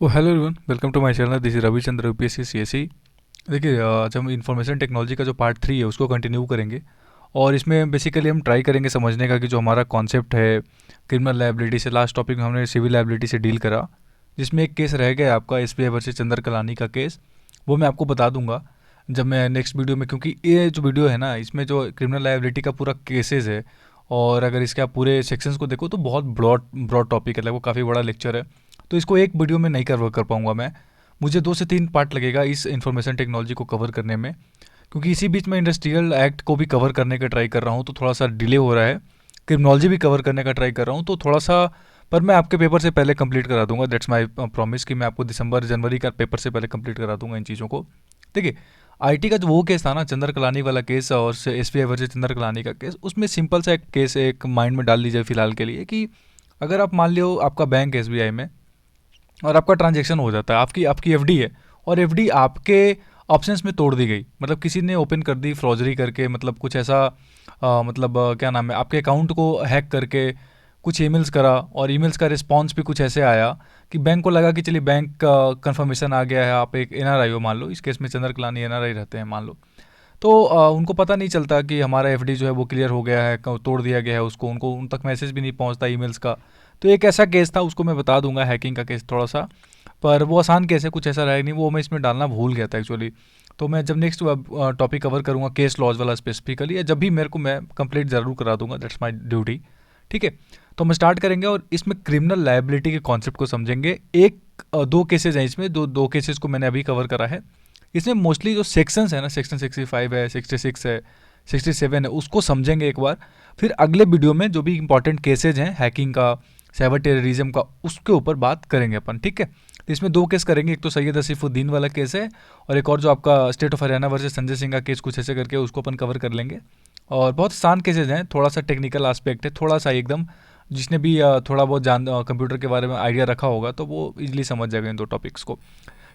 O hello everyone, welcome to my channel. This is Ravichandra UPSC CSE. देखिए, आज हम information technology का जो पार्ट 3 है उसको कंटिन्यू करेंगे। और इसमें बेसिकली हम ट्राई करेंगे समझने का कि जो हमारा कॉन्सेप्ट है क्रिमिनल लायबिलिटी से, लास्ट टॉपिक में हमने सिविल लायबिलिटी से डील करा, जिसमें एक केस रह गया आपका एसबीआई वर्सेस चंदर कलानी का केस। वो मैं आपको बता दूंगा जब मैं नेक्स्ट वीडियो में, क्योंकि ये जो वीडियो है ना, इसमें जो क्रिमिनल लायबिलिटी का पूरा केसेस है, और अगर इसके आप पूरे सेक्शंस को देखो तो बहुत ब्रॉड ब्रॉड टॉपिक है, लगभग काफ़ी बड़ा लेक्चर है। तो इसको एक वीडियो में नहीं कवर कर पाऊंगा मैं। मुझे 2 से 3 पार्ट लगेगा इस इंफॉर्मेशन टेक्नोलॉजी को कवर करने में, क्योंकि इसी बीच में इंडस्ट्रियल एक्ट को भी कवर करने का ट्राई कर रहा हूँ, तो थोड़ा सा डिले हो रहा है। क्रिमिनोलॉजी भी कवर करने का ट्राई कर रहा हूँ, तो थोड़ा सा, पर मैं आपके पेपर से पहले कंप्लीट करा दूंगा। दैट्स माय प्रॉमिस कि मैं आपको दिसंबर जनवरी का पेपर से पहले कंप्लीट करा दूंगा इन चीज़ों को। देखिए, आईटी का जो वो केस था ना, चंदर कलानी वाला केस, और एसबीआई वर्सेस चंदर कलानी का केस, उसमें सिंपल सा एक केस एक माइंड में डाल लीजिए फिलहाल के लिए कि अगर आप मान लो आपका बैंक एसबीआई में, और आपका ट्रांजैक्शन हो जाता है, आपकी आपकी एफडी है, और एफडी आपके ऑप्शंस में तोड़ दी गई, मतलब किसी ने ओपन कर दी फ्रॉजरी करके, मतलब कुछ ऐसा, क्या नाम है, आपके अकाउंट को हैक करके कुछ ईमेल्स करा, और ईमेल्स का रिस्पांस भी कुछ ऐसे आया कि बैंक को लगा कि चलिए बैंक का कंफर्मेशन आ गया है, आप एक एनआरआई हो मान लो, इस केस में चंद्र कलानी एनआरआई रहते हैं मान लो। तो उनको पता नहीं चलता कि हमारा एफडी जो है वो क्लियर हो गया है, तोड़ दिया गया है उसको, उनको उन तक मैसेज भी नहीं पहुंचता ईमेल्स का। तो एक ऐसा केस था, उसको मैं बता दूंगा, हैकिंग का केस थोड़ा सा, पर वो आसान केस है, कुछ ऐसा रहा नहीं, वो मैं इसमें डालना भूल गया था एक्चुअली। तो मैं जब नेक्स्ट टॉपिक कवर करूँगा केस लॉज वाला स्पेसिफिकली, या जब भी मेरे को, मैं कंप्लीट ज़रूर करा दूंगा, दैट्स माई ड्यूटी। ठीक है, तो हम स्टार्ट करेंगे और इसमें क्रिमिनल लायबिलिटी के कॉन्सेप्ट को समझेंगे। एक दो केसेज हैं इसमें, दो दो केसेस को मैंने अभी कवर करा है। इसमें मोस्टली जो सेक्शंस है ना, सेक्शन 65 है, 66 है, 67 है, उसको समझेंगे एक बार। फिर अगले वीडियो में जो भी इंपॉर्टेंट केसेज हैं हैकिंग का, साइबर टेररिज्म का, उसके ऊपर बात करेंगे अपन। ठीक है, तो इसमें दो केस करेंगे, एक तो सैयद असीफुद्दीन वाला केस है, और एक और जो आपका state of Haryana versus Sanjay Singh का केस कुछ ऐसे करके, उसको अपन कवर कर लेंगे। और बहुत आसान केसेज हैं, थोड़ा सा टेक्निकल आस्पेक्ट है, थोड़ा सा एकदम, जिसने भी थोड़ा बहुत जान कंप्यूटर के बारे में आइडिया रखा होगा तो वो इजीली समझ जाएगा इन दो टॉपिक्स को।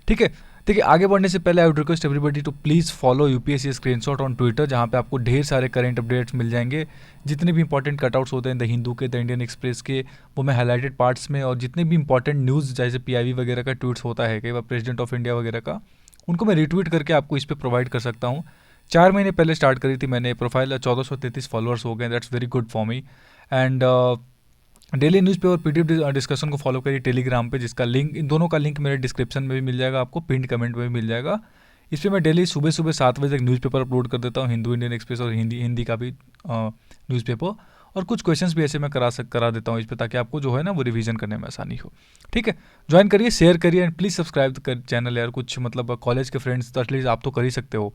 ठीक है, देखिए आगे बढ़ने से पहले I would request everybody to please follow UPSC screenshot on Twitter, जहाँ पे आपको ढेर सारे करंट अपडेट्स मिल जाएंगे। जितने भी इंपॉर्टेंट कटआउट्स होते हैं द हिंदू के, द इंडियन एक्सप्रेस के, वो मैं हाईलाइटेड पार्ट्स में, और जितने भी इंपॉर्टेंट न्यूज़ जैसे पीआईबी वगैरह का ट्वीट्स होता है कई बार प्रेसिडेंट ऑफ इंडिया वगैरह का, उनको मैं रिट्वीट करके आपको इस पर प्रोवाइड कर सकता हूँ। 4 महीने पहले स्टार्ट करी थी मैंने प्रोफाइल, 1433 फॉलोअर्स हो गए, that's very good for me. And daily newspaper PDF discussion को फॉलो करिए टेलीग्राम पे, जिसका लिंक, इन दोनों का लिंक मेरे डिस्क्रिप्शन में भी मिल जाएगा, आपको पिंड कमेंट में भी मिल जाएगा। इस पर मैं डेली सुबह सुबह 7 बजे तक न्यूज़पेपर अपलोड कर देता हूँ, हिंदू, इंडियन एक्सप्रेस और हिंदी हिंदी का भी न्यूज़पेपर। और कुछ क्वेश्चंस भी ऐसे मैं करा देता हूँ इस पर, ताकि आपको जो है ना वो रिवीजन करने में आसानी हो। ठीक है, ज्वाइन करिए, शेयर करिए, एंड प्लीज़ सब्सक्राइब कर चैनल यार। कुछ मतलब कॉलेज के फ्रेंड्स तो एटलीस्ट आप तो कर ही सकते हो,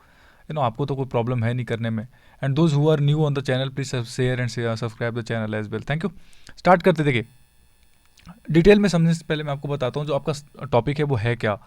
आपको तो कोई प्रॉब्लम है नहीं करने में। And those who are new on the channel, please share and subscribe the channel as well. Thank you. Start करते, देखिए डिटेल में समझने से पहले मैं आपको बताता हूँ जो आपका टॉपिक है वो है क्या।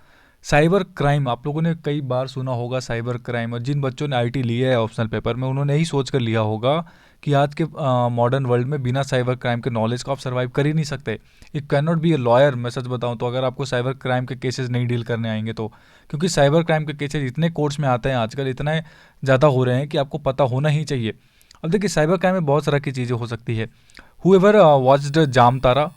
साइबर क्राइम, आप लोगों ने कई बार सुना होगा साइबर क्राइम, और जिन बच्चों ने आईटी लिया है ऑप्शनल पेपर में, उन्होंने ही सोच कर लिया होगा कि आज के मॉडर्न वर्ल्ड में बिना साइबर क्राइम के नॉलेज को आप सर्वाइव कर ही नहीं सकते। It can not be a lawyer, मैं सच बताऊं तो, अगर आपको साइबर क्राइम के केसेस नहीं डील करने आएंगे तो, क्योंकि साइबर क्राइम के केसेस इतने कोर्ट्स में आते हैं आजकल, इतने ज़्यादा हो रहे हैं कि आपको पता होना ही चाहिए। अब देखिए, साइबर क्राइम में बहुत तरह की चीज़ें हो सकती है। हुएवर वॉच्ड जामतारा,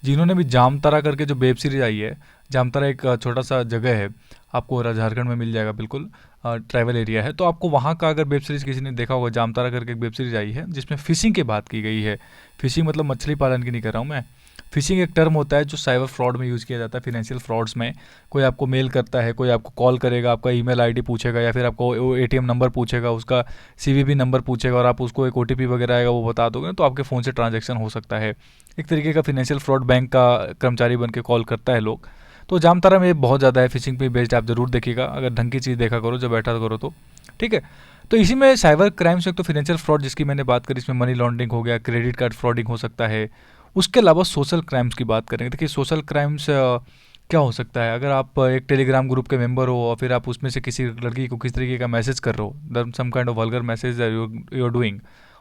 जिन्होंने भी जामतारा करके जो वेब सीरीज आई है, जामतारा एक छोटा सा जगह है, आपको झारखंड में मिल जाएगा, बिल्कुल ट्रैवल एरिया है, तो आपको वहाँ का अगर वेब सीरीज किसी ने देखा होगा, जामतारा करके एक वेब सीरीज आई है जिसमें फिशिंग की बात की गई है। फिशिंग मतलब मछली पालन की नहीं कर रहा हूँ मैं। फिशिंग एक टर्म होता है जो साइबर फ्रॉड में यूज़ किया जाता है, फाइनेंशियल फ्रॉड्स में। कोई आपको मेल करता है, कोई आपको कॉल करेगा, आपका ईमेल आईडी पूछेगा, या फिर आपको एटीएम नंबर पूछेगा, उसका सीवीवी नंबर पूछेगा, और आप उसको एक ओटीपी वगैरह आएगा वो बता दोगे, तो आपके फ़ोन से ट्रांजैक्शन हो सकता है। एक तरीके का फाइनेंशियल फ्रॉड, बैंक का कर्मचारी बन के कॉल करता है लोग। तो जामतारा में बहुत ज़्यादा है फिशिंग पे बेस्ड, आप ज़रूर देखिएगा अगर ढंग की चीज़ देखा करो जब बैठा करो तो। ठीक है, तो इसी में साइबर क्राइम्स, एक तो फाइनेंशियल फ्रॉड जिसकी मैंने बात करी, इसमें मनी लॉन्ड्रिंग हो गया, क्रेडिट कार्ड फ्रॉडिंग हो सकता है। उसके अलावा सोशल क्राइम्स की बात करेंगे। देखिए सोशल क्राइम्स क्या हो सकता है, अगर आप एक टेलीग्राम ग्रुप के मेंबर हो और फिर आप उसमें से किसी लड़की को किस तरीके का मैसेज कर रहे हो, some kind of vulgar message you are doing,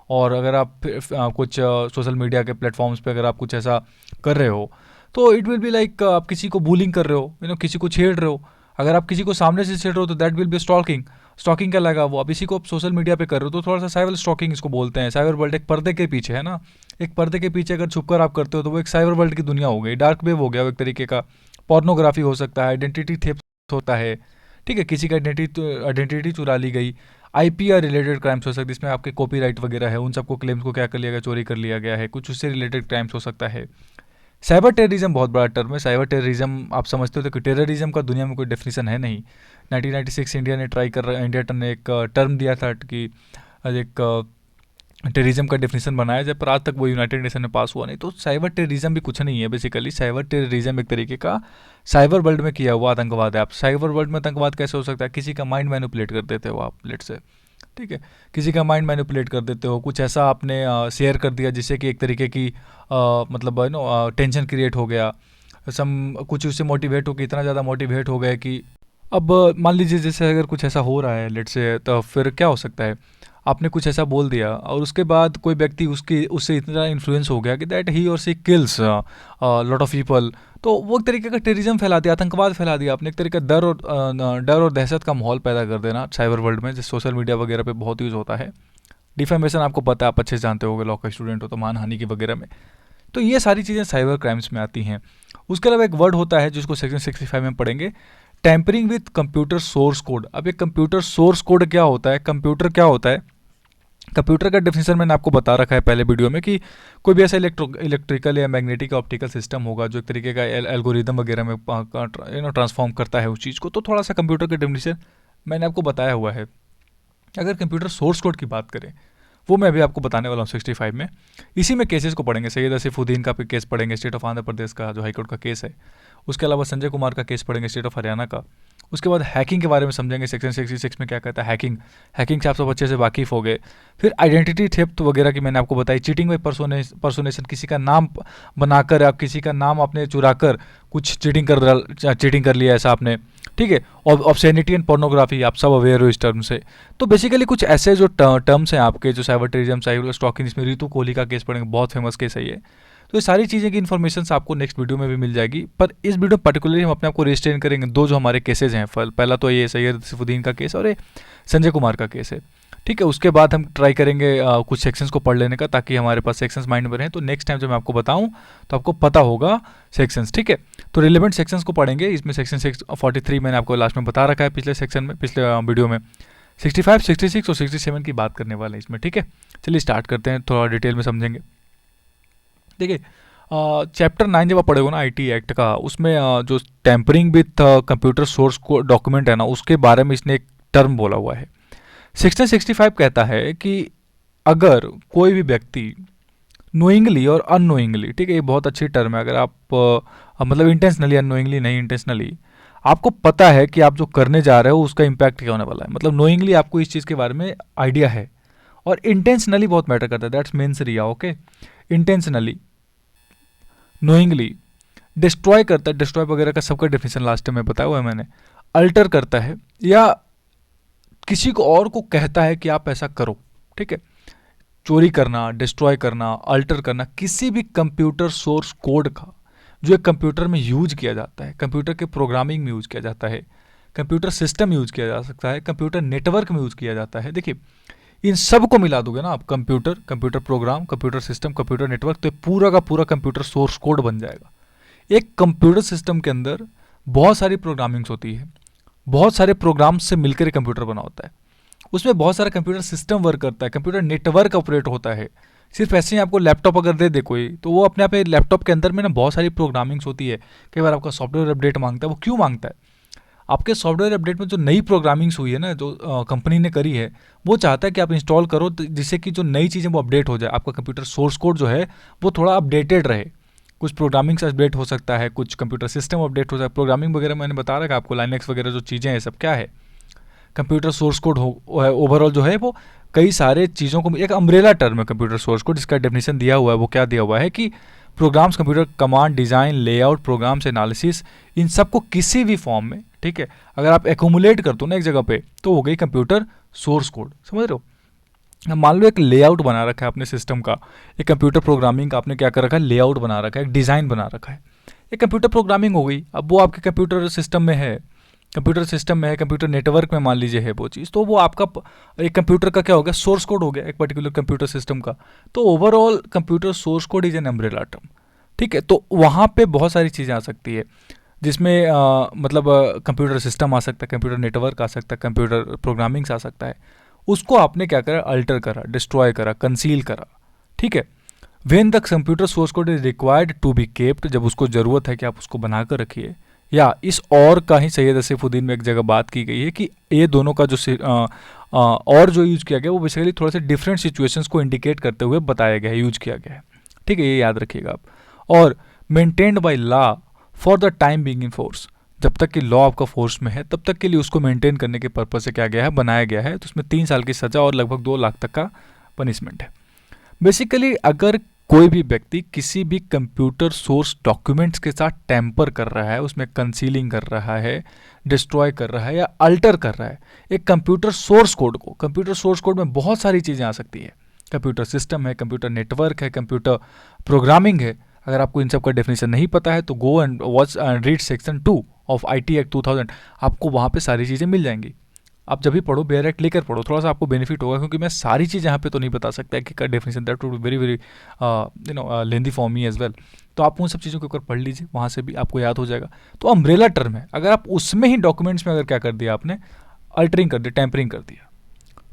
और अगर आप कुछ सोशल मीडिया के प्लेटफॉर्म्स पे अगर आप कुछ ऐसा कर रहे हो, तो इट विल बी लाइक आप किसी को बुलिंग कर रहे हो, किसी को छेड़ रहे हो। अगर आप किसी को सामने से छेड़ रहे हो तो that will be stalking. Stalking क्या लगा, वो आप इसी को आप सोशल मीडिया पे कर रहे हो, तो थोड़ा सा साइबर स्टॉकिंग इसको बोलते हैं। साइबर वर्ल्ड एक पर्दे के पीछे है ना, एक पर्दे के पीछे अगर छुपकर आप करते हो तो वो एक साइबर वर्ल्ड की दुनिया हो गई, डार्क वेब हो गया वो एक तरीके का। पोर्नोग्राफी हो सकता है, आइडेंटिटी थेफ्ट होता है, ठीक है, किसी का आइडेंटिटी चुरा ली गई, आईपीआर रिलेटेड क्राइम्स हो सकते हैं, इसमें आपके कॉपीराइट वगैरह है, उन सबको क्लेम्स को क्या कर लिया गया, चोरी कर लिया गया है, कुछ उससे रिलेटेड क्राइम्स हो सकता है। साइबर टेररिज्म बहुत बड़ा टर्म है। साइबर टेररिज्म आप समझते हो तो कि टेररिज्म का दुनिया में कोई डेफिनेशन है नहीं। 1996 इंडिया ने एक टर्म दिया था कि एक टेररिज्म का डेफिनेशन बनाया जाए, पर आज तक वो यूनाइटेड नेशन में पास हुआ नहीं। तो साइबर टेररिज्म भी कुछ नहीं है बेसिकली। साइबर टेररिज्म एक तरीके का साइबर वर्ल्ड में किया हुआ आतंकवाद है। आप साइबर वर्ल्ड में आतंकवाद कैसे हो सकता है? किसी का माइंड मैनिपुलेट कर देते हो आप, लेट से, ठीक है, किसी का माइंड मैनिपुलेट कर देते हो, कुछ ऐसा आपने शेयर कर दिया जिससे कि एक तरीके की मतलब टेंशन क्रिएट हो गया, सम कुछ उससे मोटिवेट हो, कि इतना ज़्यादा मोटिवेट हो गए कि अब मान लीजिए जैसे अगर कुछ ऐसा हो रहा है लेट से, तो फिर क्या हो सकता है, आपने कुछ ऐसा बोल दिया और उसके बाद कोई व्यक्ति उससे इतना इन्फ्लुएंस हो गया कि दैट ही और सी किल्स लॉट ऑफ पीपल, तो वो एक तरीके का टेररिज्म फैला दिया, आतंकवाद फैला दिया आपने, एक तरीके का डर और दहशत का माहौल पैदा कर देना साइबर वर्ल्ड में, जिस सोशल मीडिया वगैरह पे बहुत यूज़ होता है। डिफेमेशन आपको पता है, आप अच्छे से जानते होगे, लॉ का स्टूडेंट हो तो, मानहानि की वगैरह में। तो ये सारी चीज़ें साइबर क्राइम्स में आती हैं। उसके अलावा एक वर्ड होता है जिसको सेक्शन 65 में पढ़ेंगे, tampering with computer source code. अब ये कंप्यूटर सोर्स कोड क्या होता है, कंप्यूटर क्या होता है? कंप्यूटर का डेफिनेशन मैंने आपको बता रखा है पहले वीडियो में, कि कोई भी ऐसा इलेक्ट्रिकल या मैग्नेटिक ऑप्टिकल सिस्टम होगा जो एक तरीके का एल्गोरिदम वगैरह में ट्रांसफॉर्म करता है उस चीज़ को। तो थोड़ा सा कंप्यूटर का डेफिनेशन मैंने आपको बताया हुआ है। अगर कंप्यूटर सोर्स कोड की बात करें, वो मैं अभी आपको बताने वाला हूँ 65 में। इसी में केसेस को पढ़ेंगे, सैयद आसिफुद्दीन का केस पढ़ेंगे, स्टेट ऑफ आंध्र प्रदेश का जो हाईकोर्ट का केस है। उसके अलावा संजय कुमार का केस पढ़ेंगे, स्टेट ऑफ हरियाणा का। उसके बाद हैकिंग के बारे में समझेंगे, सेक्शन 66 में क्या कहता है हैकिंग। हैकिंग से आप सब अच्छे से वाकिफ़ हो गए। फिर आइडेंटिटी थेफ्ट वगैरह की मैंने आपको बताई, चीटिंग बाई पर्सोनेशन, किसी का नाम बनाकर, आप किसी का नाम आपने चुराकर कुछ चीटिंग कर लिया ऐसा आपने, ठीक है। और ऑब्सैनिटी एंड पोर्नोग्राफी, आप सब अवेयर हो इस टर्म से। तो बेसिकली कुछ ऐसे जो टर्म्स हैं आपके, जो साइबर टेररिज्म, साइबर स्टॉकिंग, इसमें रितु कोहली का केस पढ़ेंगे, बहुत फेमस केस है ये। तो ये सारी चीज़ें की इन्फॉर्मेशन आपको नेक्स्ट वीडियो में भी मिल जाएगी, पर इस वीडियो पर्टिकुलरली हम अपने आप को रिस्ट्रेन करेंगे दो जो हमारे केसेज हैं। पहला तो ये सैयद आसिफुद्दीन का केस और ये संजय कुमार का केस है, ठीक है। उसके बाद हम ट्राई करेंगे कुछ सेक्शंस को पढ़ लेने का, ताकि हमारे पास सेक्शंस माइंड में रहें, तो नेक्स्ट टाइम जब मैं आपको बताऊं तो आपको पता होगा सेक्शंस, ठीक है। तो रिलेवेंट सेक्शंस को पढ़ेंगे। इसमें सेक्शन 43 मैंने आपको लास्ट में बता रखा है पिछले सेक्शन में, पिछले वीडियो में। 65, 66 और 67 की बात करने वाले हैं इसमें, ठीक है। चलिए स्टार्ट करते हैं, थोड़ा डिटेल में समझेंगे। देखिए चैप्टर 9 जब आप पढ़ेगा ना आईटी एक्ट का, उसमें जो टैंपरिंग विथ कंप्यूटर सोर्स को डॉक्यूमेंट है ना, उसके बारे में इसने एक टर्म बोला हुआ है। सेक्शन 65 कहता है कि अगर कोई भी व्यक्ति नोइंगली और अननोइंगली, ठीक है, ये बहुत अच्छी टर्म है, अगर आप मतलब इंटेंशनली, अननोइंगली नहीं, इंटेंशनली आपको पता है कि आप जो करने जा रहे हो उसका इम्पैक्ट क्या होने वाला है, मतलब नोइंगली आपको इस चीज़ के बारे में आइडिया है, और इंटेंशनली बहुत मैटर करता है, that's mains Riya, okay. Intentionally, knowingly, destroy करता है, डिस्ट्रॉय वगैरह का सबका डेफिनेशन लास्ट टाइम में बताया हुआ है मैंने। अल्टर करता है या किसी को और को कहता है कि आप ऐसा करो, ठीक है। चोरी करना, डिस्ट्रॉय करना, अल्टर करना किसी भी कंप्यूटर सोर्स कोड का जो एक कंप्यूटर में यूज किया जाता है, कंप्यूटर के प्रोग्रामिंग में यूज किया जाता है, कंप्यूटर सिस्टम यूज किया जा सकता है, कंप्यूटर नेटवर्क में यूज किया जाता है। देखिए इन सब को मिला दोगे ना आप, computer program, computer system, computer network, तो पूरा का पूरा कंप्यूटर सोर्स कोड बन जाएगा। एक कंप्यूटर सिस्टम के अंदर बहुत सारी प्रोग्रामिंग्स होती है, बहुत सारे प्रोग्राम्स से मिलकर एक कंप्यूटर बना होता है, उसमें बहुत सारा कंप्यूटर सिस्टम वर्क करता है, कंप्यूटर नेटवर्क ऑपरेट होता है। सिर्फ ऐसे ही आपको लैपटॉप अगर दे दे कोई, तो वो अपने आप लैपटॉप के अंदर में ना बहुत सारी प्रोग्रामिंग्स होती है। कई बार आपका सॉफ्टवेयर अपडेट मांगता है, वो क्यों मांगता है? आपके सॉफ्टवेयर अपडेट में जो नई प्रोग्रामिंग्स हुई है ना, जो कंपनी ने करी है, वो चाहता है कि आप इंस्टॉल करो जिससे कि जो नई चीज़ें वो अपडेट हो जाए, आपका कंप्यूटर सोर्स कोड जो है वो थोड़ा अपडेटेड रहे। कुछ प्रोग्रामिंग अपडेट हो सकता है, कुछ कंप्यूटर सिस्टम अपडेट हो सकता है। प्रोग्रामिंग वगैरह मैंने बता रखा आपको, लाइनेक्स वगैरह जो चीज़ें हैं सब क्या है, कंप्यूटर सोर्स कोड ओवरऑल जो है वो कई सारे चीज़ों को एक अम्ब्रेला टर्म है कंप्यूटर सोर्स कोड, जिसका डेफिनेशन दिया हुआ है। वो क्या दिया हुआ है कि programs, computer command, design, layout, programs analysis, इन सबको किसी भी फॉर्म में, ठीक है, अगर आप एक्यूमुलेट कर दो ना एक जगह पे, तो हो गई कंप्यूटर सोर्स कोड। समझ रहे हो? मान लो एक लेआउट बना रखा है अपने सिस्टम का, एक कंप्यूटर प्रोग्रामिंग का आपने क्या कर रखा है, लेआउट बना रखा है, एक डिज़ाइन बना रखा है, एक कंप्यूटर प्रोग्रामिंग हो गई। अब वो आपके कंप्यूटर सिस्टम में है, कंप्यूटर नेटवर्क में मान लीजिए है वो चीज़, तो वो आपका एक कंप्यूटर का क्या हो गया, सोर्स कोड हो गया एक पर्टिकुलर कंप्यूटर सिस्टम का। तो overall computer source code is an umbrella term, ठीक है। तो वहाँ पे बहुत सारी चीज़ें आ सकती है। जिसमें मतलब कंप्यूटर सिस्टम आ सकता है, कंप्यूटर नेटवर्क आ सकता है, कंप्यूटर प्रोग्रामिंग्स आ सकता है, उसको आपने क्या करा, अल्टर करा, डिस्ट्रॉय करा, कंसील करा, ठीक है। When the computer source code is required to be kept, जब उसको ज़रूरत है कि आप उसको बना कर रखिए, या इस और का ही सैयद असीफुद्दीन में एक जगह बात की गई है कि ये दोनों का जो और जो यूज किया गया वो बेसिकली थोड़ा सा डिफरेंट सिचुएशंस को इंडिकेट करते हुए बताया गया है, यूज किया गया है, ठीक है, ये याद रखिएगा आप। और maintained by law for the time being in force, जब तक कि लॉ आपका फोर्स में है तब तक के लिए उसको मेंटेन करने के पर्पज से क्या गया है, बनाया गया है। तो उसमें 3 साल की सजा और लगभग 2 लाख तक का पनिशमेंट है। बेसिकली अगर कोई भी व्यक्ति किसी भी कंप्यूटर सोर्स डॉक्यूमेंट्स के साथ टैंपर कर रहा है, उसमें कंसीलिंग कर रहा है, डिस्ट्रॉय कर रहा है या अल्टर कर रहा है एक कंप्यूटर सोर्स कोड को, कंप्यूटर सोर्स कोड में बहुत सारी चीज़ें आ सकती है, कंप्यूटर सिस्टम है, कंप्यूटर नेटवर्क है, कंप्यूटर प्रोग्रामिंग है। अगर आपको इन सब का डेफिनेशन नहीं पता है तो go and watch and read section 2 of IT act 2000, आपको वहाँ पे सारी चीज़ें मिल जाएंगी। आप जब भी पढ़ो बेयर एक्ट लेकर पढ़ो, थोड़ा सा आपको बेनिफिट होगा, क्योंकि मैं सारी चीज़ यहाँ पे तो नहीं बता सकता कि definition, that would be very very lengthy for me as well. तो आप उन सब चीज़ों के ऊपर पढ़ लीजिए, वहाँ से भी आपको याद हो जाएगा। तो अम्ब्रेला टर्म है, अगर आप उसमें ही डॉक्यूमेंट्स में अगर क्या कर दिया आपने, अल्टरिंग कर दिया, टैंपरिंग कर दिया,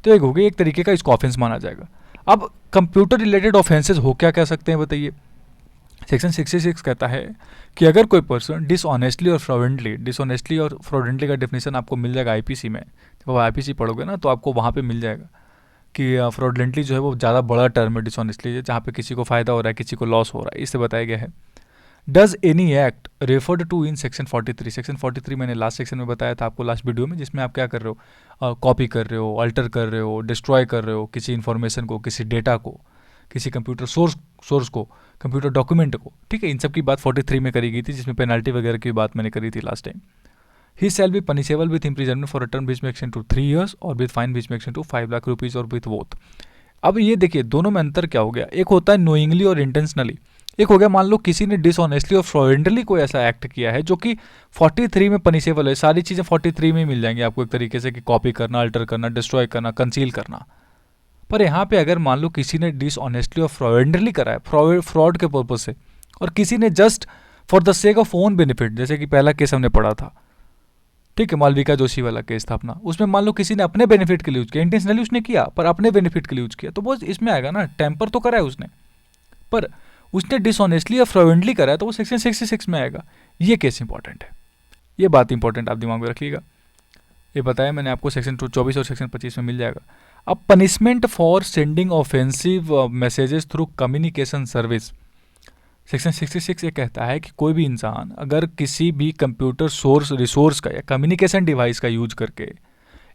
तो एक हो गई, एक तरीके का इसको ऑफेंस माना जाएगा। अब कंप्यूटर रिलेटेड ऑफेंसेज हो क्या कह सकते हैं बताइए। सेक्शन 66 कहता है कि अगर कोई पर्सन डिसऑनेस्टली और फ्रॉडेंटली का डेफिनेशन आपको मिल जाएगा आईपीसी में, जब आप आईपीसी पढ़ोगे ना तो आपको वहाँ पे मिल जाएगा कि फ्रॉडलेंटली जो है वो ज़्यादा बड़ा टर्म है डिसऑनेस्टली, जहाँ पे किसी को फ़ायदा हो रहा है, किसी को लॉस हो रहा है, इससे बताया गया है। Does any act referred to in section 43, section 43 मैंने लास्ट सेक्शन में बताया था आपको, लास्ट वीडियो में, जिसमें आप क्या कर रहे हो, कॉपी कर रहे हो, अल्टर कर रहे हो, डिस्ट्रॉय कर रहे हो किसी इन्फॉर्मेशन को, किसी डेटा को, किसी कंप्यूटर सोर्स को, कंप्यूटर डॉक्यूमेंट को, ठीक है। इन सब की बात 43 में करी गई थी, जिसमें पेनल्टी वगैरह की बात मैंने करी थी last time. He shall be punishable with imprisonment for a term which may extend to 3 years और with fine which may extend to 5 lakh rupees और विथ बोथ। अब ये देखिए दोनों में अंतर क्या हो गया, एक होता है नोइंगली और इंटेंशनली, एक हो गया मान लो किसी ने डिसऑनेस्टली और फ्रॉडेंटली कोई ऐसा एक्ट किया है जो कि 43 में पनिशेबल है। सारी चीज़ें 43 में ही मिल जाएंगी आपको एक तरीके से, कि कॉपी करना, अल्टर करना, डिस्ट्रॉय करना, कंसील करना। पर यहाँ पे अगर मान लो किसी ने डिसऑनेस्टली और फ्रॉडेंटली करा है, फ्रॉड के पर्पज से, और किसी ने just for the sake of own benefit, जैसे कि पहला केस हमने पढ़ा था, ठीक है, मालविका जोशी वाला केस था अपना, उसमें मान लो किसी ने अपने बेनिफिट के लिए यूज किया, इंटेंशनली उसने किया पर अपने बेनिफिट के लिए यूज किया, तो वो इसमें आएगा ना, टेम्पर तो करा है उसने, पर उसने डिसऑनेस्टली या फ्रॉडेंटली करा है तो वो सेक्शन 66 में आएगा। ये केस इंपॉर्टेंट है, ये बात इंपॉर्टेंट आप दिमाग में रखिएगा। ये बताया मैंने आपको, सेक्शन 24 और सेक्शन 25 में मिल जाएगा। अब punishment for sending offensive messages through communication service, section 66 ये कहता है कि कोई भी इंसान अगर किसी भी कंप्यूटर रिसोर्स का या कम्युनिकेशन डिवाइस का यूज करके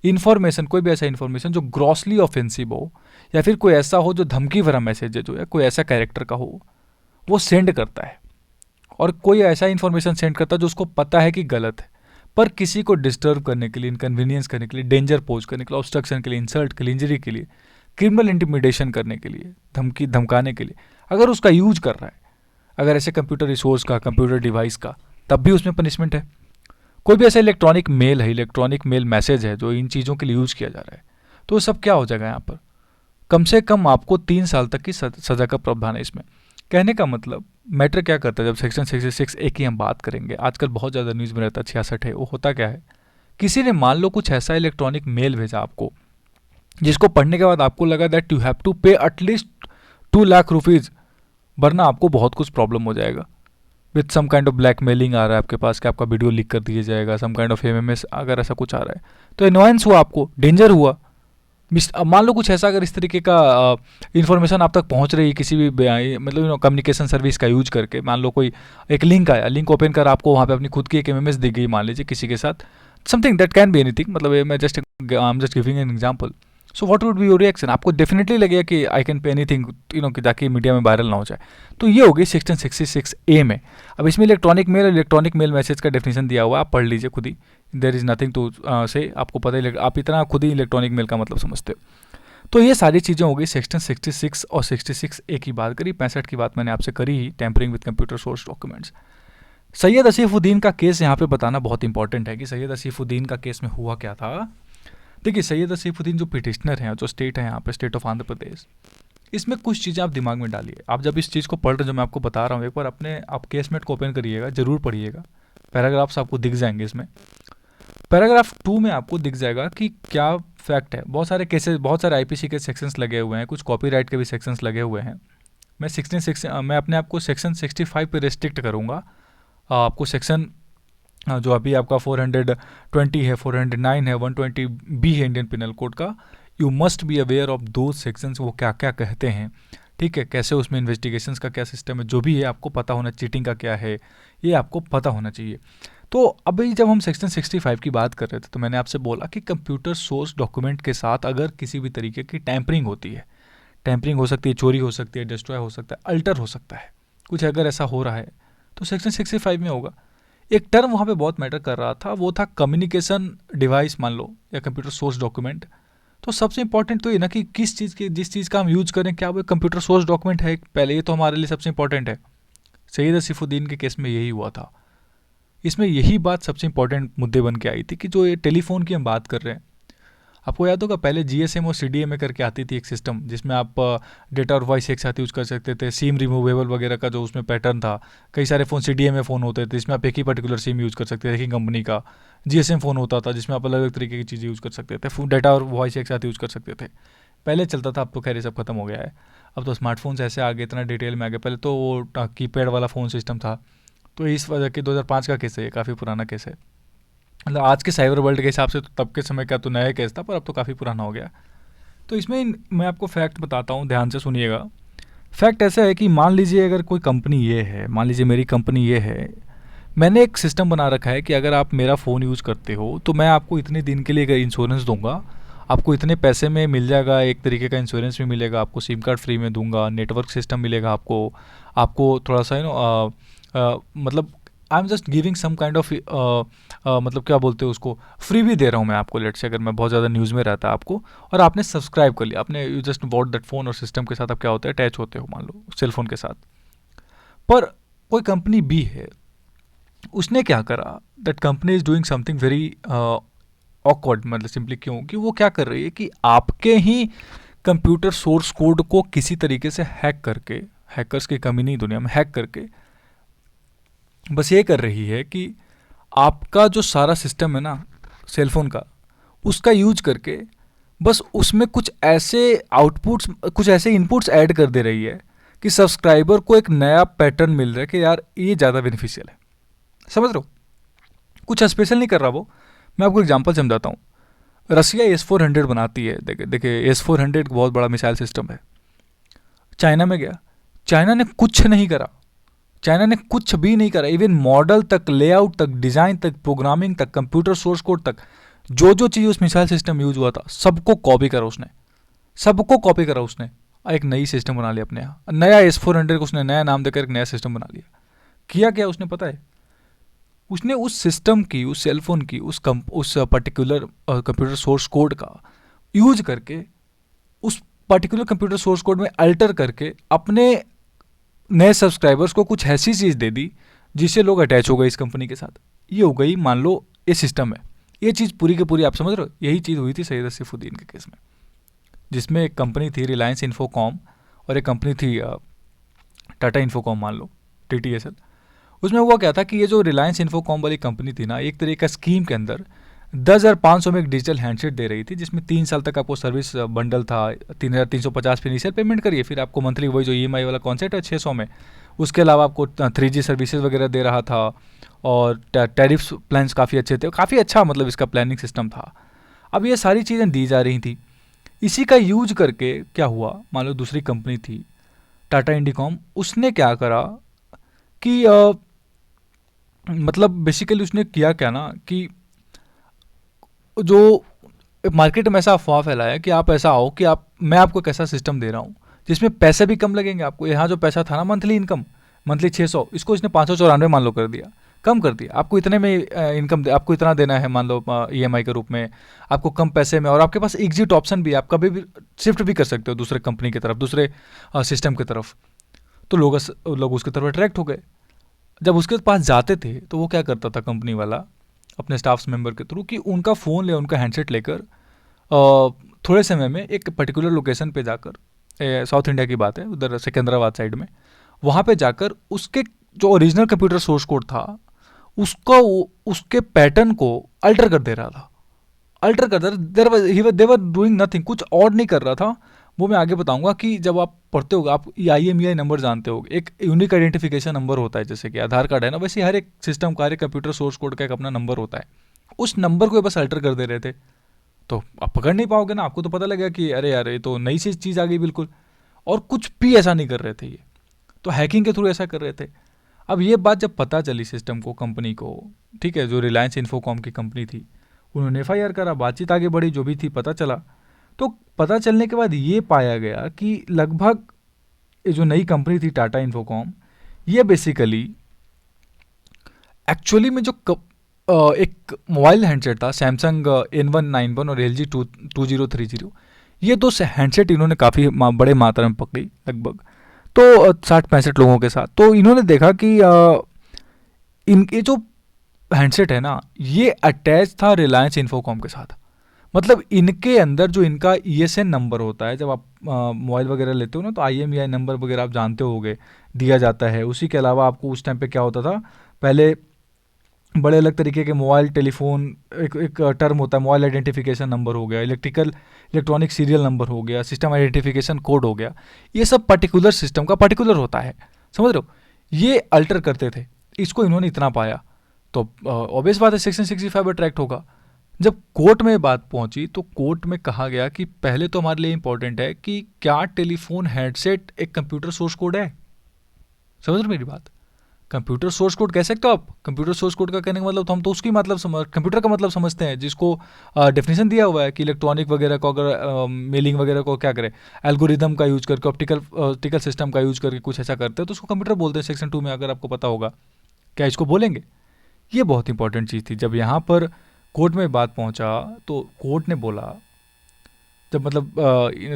इन्फॉर्मेशन, कोई भी ऐसा इन्फॉर्मेशन जो ग्रॉसली ऑफेंसिव हो, या फिर कोई ऐसा हो जो धमकी भरा मैसेज हो, या कोई ऐसा कैरेक्टर का हो, वो सेंड करता है, और कोई ऐसा इन्फॉर्मेशन सेंड करता है जो उसको पता है कि गलत है, पर किसी को डिस्टर्ब करने के लिए, इनकन्वीनियंस करने के लिए, डेंजर पोज करने के लिए, ऑब्स्ट्रक्शन के लिए, इंसल्ट के लिए, इंजरी के लिए, क्रिमिनल इंटिमिडेशन करने के लिए, धमकाने के लिए अगर उसका यूज कर रहा है, अगर ऐसे कंप्यूटर रिसोर्स का, कंप्यूटर डिवाइस का, तब भी उसमें पनिशमेंट है। कोई भी ऐसा इलेक्ट्रॉनिक मेल है, इलेक्ट्रॉनिक मेल मैसेज है जो इन चीज़ों के लिए यूज किया जा रहा है, तो सब क्या हो जाएगा यहाँ पर, कम से कम आपको 3 साल तक की सजा का प्रावधान है इसमें। कहने का मतलब मैटर क्या करता है, जब सेक्शन 66 एक की हम बात करेंगे, आजकल बहुत ज़्यादा न्यूज़ में रहता है 66 है, वो होता क्या है, किसी ने मान लो कुछ ऐसा इलेक्ट्रॉनिक मेल भेजा आपको, जिसको पढ़ने के बाद आपको लगा that you have to pay at least 2 lakh rupees, वरना आपको बहुत कुछ प्रॉब्लम हो जाएगा। With some kind of blackmailing आ रहा है आपके पास कि आपका वीडियो लीक कर दिया जाएगा, सम काइंड ऑफ MMS अगर ऐसा कुछ आ रहा है, तो एनवायंस हुआ, आपको डेंजर हुआ। मान लो कुछ ऐसा अगर इस तरीके का इन्फॉर्मेशन आप तक पहुंच रही है किसी भी मतलब कम्युनिकेशन सर्विस का यूज करके, मान लो कोई एक लिंक आया, लिंक ओपन कर आपको वहाँ पे अपनी खुद की एक MMS दी गई मान लीजिए किसी के साथ, something that can be anything, मतलब मैं आई am just giving an example. So what would be your reaction, आपको डेफिनेटली लगेगा कि आई कैन पे एनीथिंग, कि ताकि मीडिया में वायरल ना हो जाए। तो ये हो गई सेक्शन 66A में। अब इसमें इलेक्ट्रॉनिक मेल मैसेज का डेफिनेशन दिया हुआ है, आप पढ़ लीजिए खुद ही, देयर इज़ नथिंग टू से, आपको पता ही, आप इतना खुद ही इलेक्ट्रॉनिक मेल का मतलब समझते हो। तो ये सारी चीज़ें हो गई सेक्शन 66 और 66A की बात करी। 65 की बात मैंने आपसे करी ही, tampering with computer source documents. Syed Asifuddin का केस यहाँ पे बताना बहुत इंपॉर्टेंट है कि सैयद असीफुद्दीन का केस में हुआ क्या था। देखिए सैयद असीफुद्दीन जो पिटिशनर हैं, जो स्टेट है यहाँ पे, स्टेट ऑफ आंध्र प्रदेश, इसमें कुछ चीज़ें आप दिमाग में डालिए। आप जब इस चीज़ को पढ़ रहे, जो मैं आपको बता रहा हूँ, एक बार अपने आप केसमेट को ओपन करिएगा, जरूर पढ़िएगा, पैराग्राफ्स आपको दिख जाएंगे इसमें। पैराग्राफ 2 में आपको दिख जाएगा कि क्या फैक्ट है। बहुत सारे केसेस, बहुत सारे आईपीसी के सेक्शंस लगे हुए हैं, कुछ कॉपीराइट के भी सेक्शंस लगे हुए हैं। मैं अपने आप को सेक्शन 65 पे रिस्ट्रिक्ट करूँगा। आपको सेक्शन जो अभी आपका 420 है, 409 है, 120 बी है इंडियन पिनल कोड का, you must be aware of दो सेक्शंस, वो क्या क्या कहते हैं, ठीक है, कैसे उसमें इन्वेस्टिगेशंस का क्या सिस्टम है, जो भी है आपको पता होना, चीटिंग का क्या है ये आपको पता होना चाहिए। तो अभी जब हम सेक्शन 65 की बात कर रहे थे तो मैंने आपसे बोला कि कंप्यूटर सोर्स डॉक्यूमेंट के साथ अगर किसी भी तरीके की टैंपरिंग होती है, टैंपरिंग हो सकती है, चोरी हो सकती है, डिस्ट्रॉय हो सकता है, अल्टर हो सकता है, कुछ अगर ऐसा हो रहा है तो सेक्शन 65 में होगा। एक टर्म वहाँ पे बहुत मैटर कर रहा था, वो था कम्युनिकेशन डिवाइस मान लो, या कंप्यूटर सोर्स डॉक्यूमेंट। तो सबसे इंपॉर्टेंट तो ये ना कि किस चीज़ की, जिस चीज़ का हम यूज करें, क्या वो कंप्यूटर सोर्स डॉक्यूमेंट है पहले, ये तो हमारे लिए सबसे इंपॉर्टेंट है। सईद सैफुद्दीन के केस में यही हुआ था। इसमें यही बात सबसे इंपॉर्टेंट मुद्दे बन के आई थी कि जो ये टेलीफोन की हम बात कर रहे हैं, आपको याद होगा पहले जीएसएम और सीडीएमए करके आती थी एक सिस्टम, जिसमें आप डेटा और वॉइस एक साथ यूज़ कर सकते थे, सिम रिमूवेबल वगैरह का जो उसमें पैटर्न था। कई सारे फ़ोन सीडीएमए फ़ोन होते थे जिसमें आप एक ही पर्टिकुलर सिम यूज़ कर सकते थे, एक ही कंपनी का। जीएसएम फ़ोन होता था जिसमें आप अलग अलग तरीके की चीज़ें यूज़ कर सकते थे, डेटा और वॉइस एक साथ यूज़ कर सकते थे। पहले चलता था, अब तो खैर ये सब खत्म हो गया है। अब तो स्मार्टफोन्स ऐसे आ गए, इतना डिटेल में आ गए। पहले तो वो कीपैड वाला फ़ोन सिस्टम था। तो इस वजह के 2005 का केस है, ये काफ़ी पुराना केस है। मतलब आज के साइबर वर्ल्ड के हिसाब से तो तब के समय का तो नया केस था, पर अब तो काफ़ी पुराना हो गया। तो इसमें मैं आपको फैक्ट बताता हूँ, ध्यान से सुनिएगा। फैक्ट ऐसा है कि मान लीजिए अगर कोई कंपनी ये है, मान लीजिए मेरी कंपनी ये है, मैंने एक सिस्टम बना रखा है कि अगर आप मेरा फ़ोन यूज़ करते हो तो मैं आपको इतने दिन के लिए इंश्योरेंस दूंगा, आपको इतने पैसे में मिल जाएगा, एक तरीके का इंश्योरेंस भी मिलेगा, आपको सिम कार्ड फ्री में दूंगा, नेटवर्क सिस्टम मिलेगा आपको, आपको थोड़ा सा मतलब I am just giving some kind of मतलब क्या बोलते हैं उसको, फ्री भी दे रहा हूँ मैं आपको। लेट से अगर मैं बहुत ज़्यादा न्यूज़ में रहता आपको और आपने सब्सक्राइब कर लिया, आपने you just bought that phone और सिस्टम के साथ आप क्या होते हैं, अटैच होते हो मान लो सेलफोन के साथ। पर कोई कंपनी बी है, उसने क्या करा, that company is doing something very awkward. मतलब सिंपली क्यों कि वो क्या कर रही है कि आपके ही कंप्यूटर सोर्स कोड को किसी तरीके से हैक करके, हैकर्स की कमी नहीं दुनिया में, हैक करके बस ये कर रही है कि आपका जो सारा सिस्टम है ना सेलफोन का, उसका यूज करके बस उसमें कुछ ऐसे आउटपुट्स, कुछ ऐसे इनपुट्स ऐड कर दे रही है कि सब्सक्राइबर को एक नया पैटर्न मिल रहा है कि यार ये ज़्यादा बेनिफिशियल है। समझ रहे हो, कुछ स्पेशल नहीं कर रहा वो। मैं आपको एग्जांपल समझाता हूँ। रसिया S-400 बनाती है। देखिए देखिए, S-400 बहुत बड़ा मिसाइल सिस्टम है। चाइना में गया, चाइना ने कुछ नहीं करा, चाइना ने कुछ भी नहीं करा। इवन मॉडल तक, लेआउट तक, डिज़ाइन तक, प्रोग्रामिंग तक, कंप्यूटर सोर्स कोड तक, जो जो चीज़ उस मिसाइल सिस्टम यूज हुआ था सबको कॉपी करा उसने, सबको कॉपी करा उसने। एक नई सिस्टम बना लिया अपने यहाँ, नया S-400 को उसने नया नाम देकर एक नया सिस्टम बना लिया। किया क्या उसने पता है, उसने उस सिस्टम की, उस सेलफोन की, उस पर्टिकुलर कंप्यूटर सोर्स कोड का यूज करके, उस पर्टिकुलर कंप्यूटर सोर्स कोड में अल्टर करके अपने नए सब्सक्राइबर्स को कुछ ऐसी चीज़ दे दी जिससे लोग अटैच हो गए इस कंपनी के साथ। ये हो गई, मान लो ये सिस्टम है। ये चीज़ पूरी की पूरी आप समझ रहे हो, यही चीज़ हुई थी सईद सैफुद्दीन के केस में, जिसमें एक कंपनी थी रिलायंस इन्फोकॉम और एक कंपनी थी टाटा इन्फोकॉम, मान लो TTSL। उसमें हुआ क्या था कि ये जो रिलायंस इन्फोकॉम वाली कंपनी थी ना, एक तरीके का स्कीम के अंदर 10,500 में एक डिजिटल हैंडसेट दे रही थी, जिसमें 3 साल तक आपको सर्विस बंडल था। 3,350 पे इनिशियल पेमेंट करिए, फिर आपको मंथली वही जो EMI वाला कॉन्सेप्ट है 600 में, उसके अलावा आपको 3G सर्विसेज वगैरह दे रहा था और टैरिफ प्लान्स काफ़ी अच्छे थे, काफ़ी अच्छा मतलब इसका प्लानिंग सिस्टम था। अब ये सारी चीज़ें दी जा रही थी। इसी का यूज करके क्या हुआ, मान लो दूसरी कंपनी थी टाटा इंडिकॉम, उसने क्या करा कि मतलब बेसिकली उसने किया क्या ना कि जो मार्केट में ऐसा अफवाह फैलाया कि आप ऐसा आओ कि आप, मैं आपको एक ऐसा सिस्टम दे रहा हूँ जिसमें पैसे भी कम लगेंगे आपको। यहाँ जो पैसा था ना मंथली इनकम, मंथली 600, इसको इसने 594 मान लो कर दिया, कम कर दिया। आपको इतने में इनकम आपको इतना देना है मान लो EMI के रूप में, आपको कम पैसे में, और आपके पास एग्जिट ऑप्शन भी है, आप कभी भी शिफ्ट भी कर सकते हो दूसरे कंपनी की तरफ, दूसरे सिस्टम की तरफ। तो लोग उसकी तरफ अट्रैक्ट हो गए। जब उसके पास जाते थे तो वो क्या करता था कंपनी वाला अपने स्टाफ मेंबर के थ्रू कि उनका फ़ोन ले, उनका हैंडसेट लेकर थोड़े समय में एक पर्टिकुलर लोकेशन पे जाकर, साउथ इंडिया की बात है, उधर सिकंदराबाद साइड में, वहाँ पे जाकर उसके जो ओरिजिनल कंप्यूटर सोर्स कोड था उसके पैटर्न को अल्टर कर दे रहा था, अल्टर कर दे रहा, देवर डूइंग नथिंग, कुछ और नहीं कर रहा था। वो मैं आगे बताऊंगा कि जब आप पढ़ते हो, आप IMEI नंबर जानते हो, एक यूनिक आइडेंटिफिकेशन नंबर होता है, जैसे कि आधार कार्ड है ना, वैसे हर एक सिस्टम का, हर एक कंप्यूटर सोर्स कोड का एक अपना नंबर होता है। उस नंबर को बस अल्टर कर दे रहे थे, तो आप पकड़ नहीं पाओगे ना, आपको तो पता लगेगा कि अरे यार ये तो नई सी चीज़ आ गई बिल्कुल। और कुछ भी ऐसा नहीं कर रहे थे ये, तो हैकिंग के थ्रू ऐसा कर रहे थे। अब ये बात जब पता चली सिस्टम को, कंपनी को, ठीक है, जो रिलायंस इन्फोकॉम की कंपनी थी, उन्होंने FIR करा, बातचीत आगे बढ़ी, जो भी थी पता चला। तो पता चलने के बाद ये पाया गया कि लगभग ये जो नई कंपनी थी टाटा इन्फोकॉम, ये बेसिकली एक्चुअली में जो एक मोबाइल हैंडसेट था, सैमसंग N191 और LG 2030, ये दो हैंडसेट इन्होंने काफ़ी बड़े मात्रा में पकड़ी, लगभग तो 60-65 लोगों के साथ। तो इन्होंने देखा कि इनके जो हैंडसेट है ना, ये अटैच था रिलायंस इन्फोकॉम के साथ। मतलब इनके अंदर जो इनका ESN नंबर होता है, जब आप मोबाइल वगैरह लेते हो ना, तो IMEI नंबर वगैरह आप जानते होगे, दिया जाता है। उसी के अलावा आपको उस टाइम पे क्या होता था, पहले बड़े अलग तरीके के मोबाइल टेलीफोन, एक टर्म होता है, मोबाइल आइडेंटिफिकेशन नंबर हो गया, इलेक्ट्रॉनिक सीरियल नंबर हो गया, सिस्टम आइडेंटिफिकेशन कोड हो गया। ये सब पर्टिकुलर सिस्टम का पर्टिकुलर होता है, समझ रहे हो। ये अल्टर करते थे, इसको इन्होंने इतना पाया, तो ऑब्वियस बात है सेक्शन 65 अट्रैक्ट होगा। जब कोर्ट में बात पहुंची, तो कोर्ट में कहा गया कि पहले तो हमारे लिए इंपॉर्टेंट है कि क्या टेलीफोन हैंडसेट एक कंप्यूटर सोर्स कोड है। समझ रहे मेरी बात, कंप्यूटर सोर्स कोड कह सकते हो आप। कंप्यूटर सोर्स कोड का कहने का मतलब, तो हम तो उसकी मतलब कंप्यूटर का मतलब समझते हैं, जिसको डेफिनेशन दिया हुआ है कि इलेक्ट्रॉनिक वगैरह को, अगर मेलिंग वगैरह को क्या करे, एल्गोरिदम का यूज करके, ऑप्टिकल सिस्टम का यूज करके कुछ ऐसा करते हैं, तो उसको कंप्यूटर बोलते हैं। सेक्शन 2 में अगर आपको पता होगा, क्या इसको बोलेंगे। ये बहुत इंपॉर्टेंट चीज़ थी। जब यहाँ पर कोर्ट में बात पहुँचा, तो कोर्ट ने बोला, जब मतलब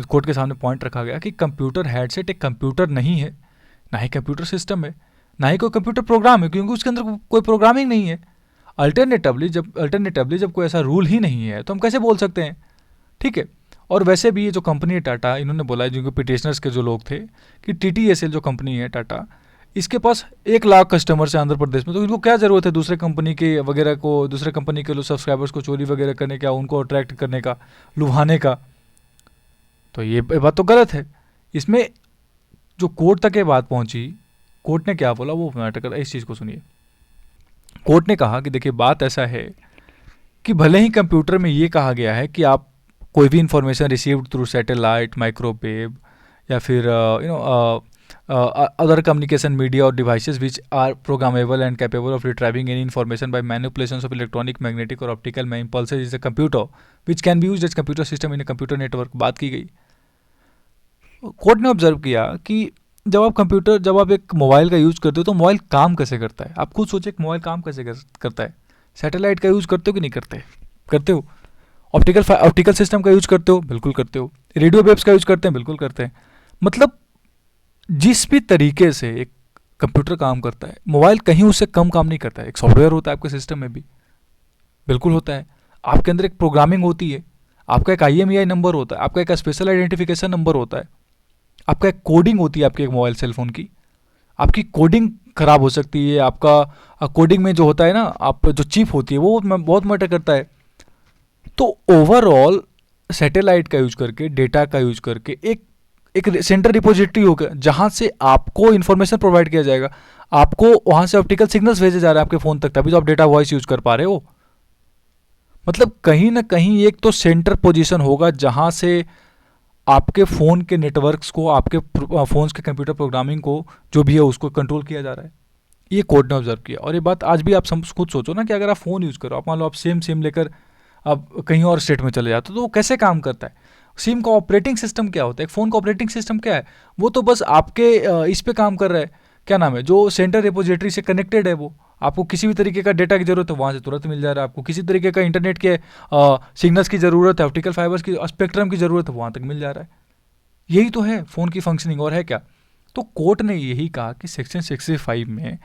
कोर्ट के सामने पॉइंट रखा गया कि कंप्यूटर हेडसेट एक कंप्यूटर नहीं है, ना ही कंप्यूटर सिस्टम है, ना ही कोई कंप्यूटर प्रोग्राम है, क्योंकि उसके अंदर कोई प्रोग्रामिंग नहीं है। अल्टरनेटिवली जब कोई ऐसा रूल ही नहीं है, तो हम कैसे बोल सकते हैं, ठीक है। और वैसे भी ये जो कंपनी है टाटा, इन्होंने बोला है, जिनको पिटिशनर्स के जो लोग थे, कि TTSL जो कंपनी है टाटा, इसके पास 1 लाख कस्टमर्स है आंध्र प्रदेश में, तो इनको क्या ज़रूरत है दूसरे कंपनी के वगैरह को, दूसरे कंपनी के लोग सब्सक्राइबर्स को चोरी वगैरह करने का, उनको अट्रैक्ट करने का, लुभाने का। तो ये बात तो गलत है। इसमें जो कोर्ट तक ये बात पहुंची, कोर्ट ने क्या बोला वो मैटर करता है। इस चीज़ को सुनिए। कोर्ट ने कहा कि देखिए, बात ऐसा है कि भले ही कंप्यूटर में ये कहा गया है कि आप कोई भी information received through satellite, microwave, या फिर other communication media or devices which are programmable and capable of retrieving any information by manipulations of electronic, magnetic or optical impulses is a computer which can be used as computer system in a computer network। बात की गई। Court ने observe किया कि जब आप एक mobile का यूज़ करते हो, तो मोबाइल काम कैसे करता है। आप खुद सोचिए, एक मोबाइल काम कैसे करता है। सैटेलाइट का यूज़ करते हो कि नहीं करते, करते हो। ऑप्टिकल सिस्टम का यूज़ करते हो, बिल्कुल करते हो। रेडियो वेव्स का यूज़ करते हैं, बिल्कुल करते हैं। मतलब जिस भी तरीके से एक कंप्यूटर काम करता है, मोबाइल कहीं उससे कम काम नहीं करता है। एक सॉफ्टवेयर होता है आपके सिस्टम में भी, बिल्कुल होता है। आपके अंदर एक प्रोग्रामिंग होती है, आपका एक IMEI नंबर होता है, आपका एक स्पेशल आइडेंटिफिकेशन नंबर होता है, आपका एक कोडिंग होती है आपके एक मोबाइल सेलफोन की। आपकी कोडिंग खराब हो सकती है, आपका कोडिंग में जो होता है ना, आप जो चिप होती है, वो बहुत मैटर करता है। तो ओवरऑल सैटेलाइट का यूज करके, डेटा का यूज करके, एक सेंटर रिपोजिटरी होगा जहां से आपको इन्फॉर्मेशन प्रोवाइड किया जाएगा। आपको वहां से ऑप्टिकल सिग्नल्स भेजे जा रहे हैं आपके फोन तक, तभी तो आप डेटा वॉइस यूज कर पा रहे हो। मतलब कहीं ना कहीं एक तो सेंटर पोजीशन होगा जहां से आपके फ़ोन के नेटवर्क्स को, आपके फ़ोन्स के कंप्यूटर प्रोग्रामिंग को, जो भी है उसको कंट्रोल किया जा रहा है। ये कोर्ट ने ऑब्जर्व किया। और ये बात आज भी आप खुद सोचो ना, कि अगर आप फ़ोन यूज़ करो, आप मान लो आप सेम सिम लेकर आप कहीं और स्टेट में चले जाते हो, तो वो कैसे काम करता है। सिम का ऑपरेटिंग सिस्टम क्या होता है, एक फ़ोन का ऑपरेटिंग सिस्टम क्या है, वो तो बस आपके इस पे काम कर रहा है, क्या नाम है, जो सेंटर रिपोजिटरी से कनेक्टेड है। वो आपको किसी भी तरीके का डेटा की ज़रूरत है, वहाँ से तुरंत मिल जा रहा है। आपको किसी तरीके का इंटरनेट के सिग्नल्स की ज़रूरत है, ऑप्टिकल फाइबर्स की, स्पेक्ट्रम की ज़रूरत है, वहाँ तक मिल जा रहा है। यही तो है फ़ोन की फंक्शनिंग, और है क्या। तो कोर्ट ने यही कहा कि सेक्शन 65 में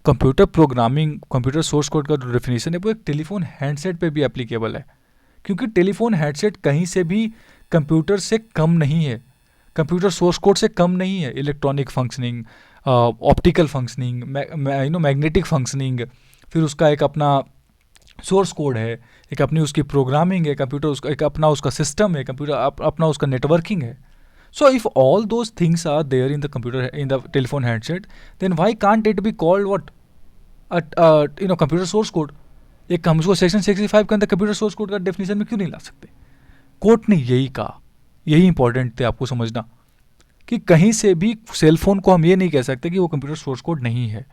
computer programming, computer source code का जो डेफिनेशन है, वो एक टेलीफोन हैंडसेट पे भी एप्लीकेबल है। क्योंकि टेलीफोन हैंडसेट कहीं से भी कंप्यूटर से कम नहीं है, कंप्यूटर सोर्स कोड से कम नहीं है। Electronic functioning, optical functioning, magnetic functioning, फिर उसका एक अपना सोर्स कोड है, एक अपनी उसकी प्रोग्रामिंग है, कंप्यूटर उसका एक अपना उसका सिस्टम है, कंप्यूटर अपना उसका नेटवर्किंग है. So if all those things are there in the computer, in the telephone handset, then why can't it be called what computer source code? एक हम उसको सेक्शन 65 के अंदर कंप्यूटर सोर्स कोड का डेफिनेशन में क्यों नहीं ला सकते? कोर्ट ने यही कहा, यही इंपॉर्टेंट थे आपको समझना, कि कहीं से भी सेल फोन को हम ये नहीं कह सकते कि वो कंप्यूटर सोर्स कोड नहीं है,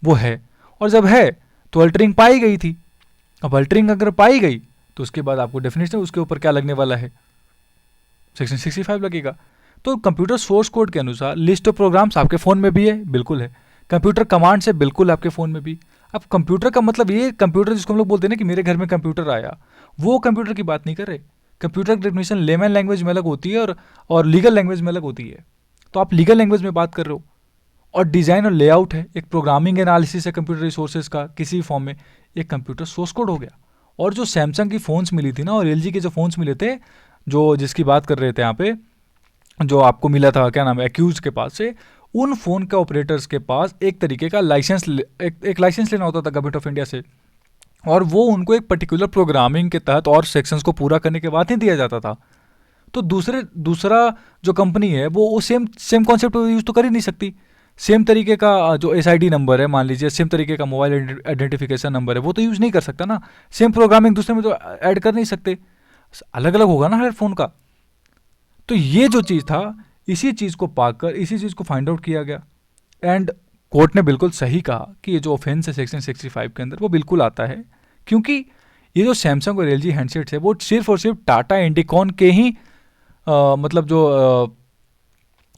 वो है. और जब है तो अल्टरिंग पाई गई थी. अब अल्टरिंग अगर पाई गई तो उसके बाद आपको डेफिनेशन उसके ऊपर क्या लगने वाला है, सेक्शन 65 लगेगा. तो कंप्यूटर सोर्स कोड के अनुसार लिस्ट ऑफ प्रोग्राम्स आपके फ़ोन में भी है, बिल्कुल है. कंप्यूटर कमांड से बिल्कुल आपके फ़ोन में भी. अब कंप्यूटर का मतलब ये कंप्यूटर जिसको हम लोग बोलते हैं ना कि मेरे घर में कंप्यूटर आया, वो कंप्यूटर की बात नहीं कर रहे. कंप्यूटर की डेफिनेशन लेमन लैंग्वेज में अलग होती है और लीगल लैंग्वेज में अलग होती है. तो आप लीगल लैंग्वेज में बात कर रहे हो. और डिज़ाइन और लेआउट है, एक प्रोग्रामिंग एनालिसिस है कंप्यूटर रिसोर्सेज का किसी फॉर्म में, एक कंप्यूटर सोर्स कोड हो गया. और जो सैमसंग की फ़ोन्स मिली थी ना और एलजी के जो फ़ोन्स मिले थे, जो जिसकी बात कर रहे थे यहाँ पे, जो आपको मिला था क्या नाम है एक्यूज के पास से, उन फ़ोन के ऑपरेटर्स के पास एक तरीके का लाइसेंस एक लाइसेंस लेना होता था गवर्नमेंट ऑफ इंडिया से. और वो उनको एक पर्टिकुलर प्रोग्रामिंग के तहत और सेक्शंस को पूरा करने के बाद ही दिया जाता था. तो दूसरा जो कंपनी है वो सेम कॉन्सेप्ट यूज़ तो कर ही नहीं सकती. सेम तरीके का जो SID नंबर है मान लीजिए, सेम तरीके का मोबाइल आइडेंटिफिकेशन नंबर है, वो तो यूज़ नहीं कर सकता ना. सेम प्रोग्रामिंग दूसरे में तो ऐड कर नहीं सकते, अलग अलग होगा ना हर फ़ोन का. तो ये जो चीज़ था, इसी चीज़ को पाकर इसी चीज़ को फाइंड आउट किया गया. एंड कोर्ट ने बिल्कुल सही कहा कि ये जो ऑफेंस है सेक्शन 65 के अंदर वो बिल्कुल आता है, क्योंकि ये जो सैमसंग और LG हैंडसेट्स है वो सिर्फ और सिर्फ टाटा इंडिकॉन के ही मतलब जो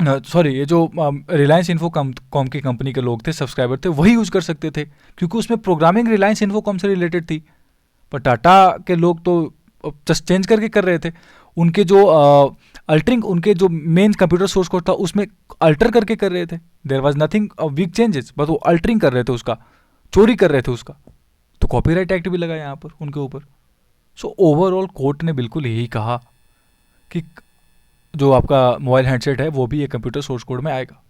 ये जो रिलायंस इन्फोकॉम की कंपनी के लोग थे, सब्सक्राइबर थे, वही यूज़ कर सकते थे, क्योंकि उसमें प्रोग्रामिंग रिलायंस इन्फोकॉम से रिलेटेड थी. पर टाटा के लोग तो जस्ट चेंज करके कर रहे थे. उनके जो अल्टरिंग, उनके जो मेन कंप्यूटर सोर्स कोड था उसमें अल्टर करके कर रहे थे. There was nothing weak changes, बस वो अल्टरिंग कर रहे थे, उसका चोरी कर रहे थे उसका. तो कॉपीराइट एक्ट भी लगा यहाँ पर उनके ऊपर. सो ओवरऑल कोर्ट ने बिल्कुल यही कहा कि जो आपका मोबाइल हैंडसेट है वो भी ये कंप्यूटर सोर्स कोड में आएगा.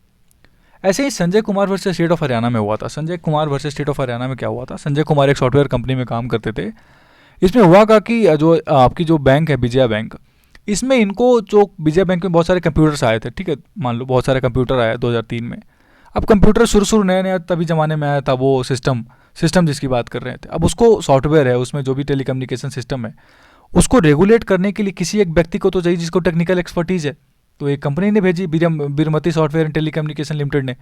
ऐसे ही Sanjay Kumar versus state of Haryana में हुआ था. Sanjay Kumar versus state of Haryana में क्या हुआ था, संजय कुमार एक सॉफ्टवेयर कंपनी में काम करते थे. इसमें हुआ का कि जो आपकी जो बैंक है विजया बैंक, इसमें इनको जो विजया बैंक में बहुत सारे कंप्यूटर्स आए थे, ठीक है, मान लो बहुत सारे कंप्यूटर आए 2003 में. अब कंप्यूटर शुरू नया नया तभी ज़माने में आया था, वो सिस्टम जिसकी बात कर रहे थे. अब उसको सॉफ्टवेयर है, उसमें जो भी टेलीकम्युनिकेशन सिस्टम है उसको रेगुलेट करने के लिए किसी एक व्यक्ति को तो चाहिए जिसको टेक्निकल एक्सपर्टीज़ है. तो एक कंपनी ने भेजी, Birmati software and telecommunication limited ने.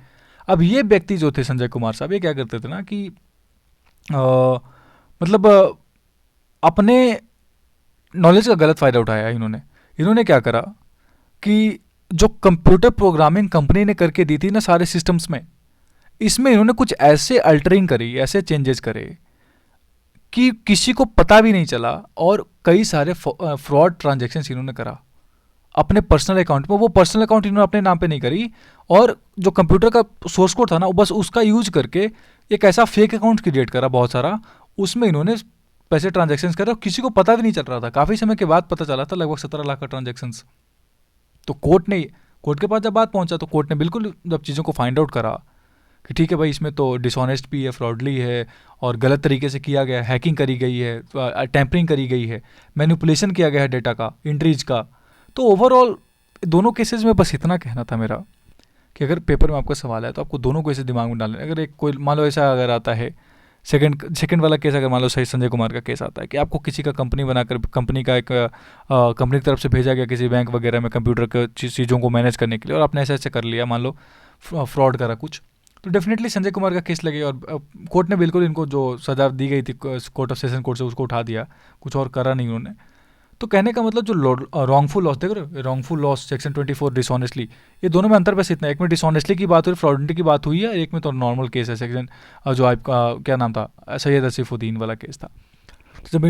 अब ये व्यक्ति जो थे संजय कुमार साहब, ये क्या करते थे ना कि मतलब अपने नॉलेज का गलत फ़ायदा उठाया इन्होंने क्या करा कि जो कंप्यूटर प्रोग्रामिंग कंपनी ने करके दी थी ना सारे सिस्टम्स में, इसमें इन्होंने कुछ ऐसे अल्टरिंग करी, ऐसे चेंजेस करे कि किसी को पता भी नहीं चला. और कई सारे फ्रॉड ट्रांजैक्शंस इन्होंने करा अपने पर्सनल अकाउंट में. वो पर्सनल अकाउंट इन्होंने अपने नाम पे नहीं करी, और जो कंप्यूटर का सोर्स कोड था ना बस उसका यूज करके एक ऐसा फेक अकाउंट क्रिएट करा बहुत सारा. उसमें इन्होंने पैसे ट्रांजैक्शंस कर रहे और किसी को पता भी नहीं चल रहा था. काफ़ी समय के बाद पता चला था, लगभग 17 लाख का ट्रांजैक्शंस. तो कोर्ट के पास जब बात पहुंचा तो कोर्ट ने बिल्कुल जब चीज़ों को फाइंड आउट करा कि ठीक है भाई, इसमें तो डिसऑनेस्ट भी है, फ्रॉडली है, और गलत तरीके से किया गया है, हैकिंग करी गई है, टैंपरिंग करी गई है, मैनिपुलेशन किया गया है डेटा का, इंट्रीज का. तो ओवरऑल दोनों केसेस में बस इतना कहना था मेरा कि अगर पेपर में आपका सवाल है तो आपको दोनों केसेस दिमाग में डालने. अगर एक कोई मान लो ऐसा अगर आता है सेकंड वाला केस, अगर मान लो सही संजय कुमार का केस आता है कि आपको किसी का कंपनी बनाकर, कंपनी का एक कंपनी की तरफ से भेजा गया किसी बैंक वगैरह में कंप्यूटर के चीज़ों को मैनेज करने के लिए, और आपने ऐसे कर लिया, मान लो फ्रॉड करा कुछ, तो डेफिनेटली संजय कुमार का केस लगेगा. और कोर्ट ने बिल्कुल इनको जो सजा दी गई थी कोर्ट ऑफ सेशन कोर्ट से उसको उठा दिया, कुछ और करा नहीं उन्होंने. तो कहने का मतलब जो रॉन्गफुल लॉस, देख रहे हो, रॉन्गफुल लॉस सेक्शन 24 डिसऑनेस्टली, ये दोनों में अंतर बस इतना है. एक में डिसऑनेस्टली की बात हुई, फ्रॉडनेट की बात हुई है, एक में तो नॉर्मल केस है सेक्शन जो आपका क्या नाम था, सैयद आसिफुद्दीन वाला केस था. तो जब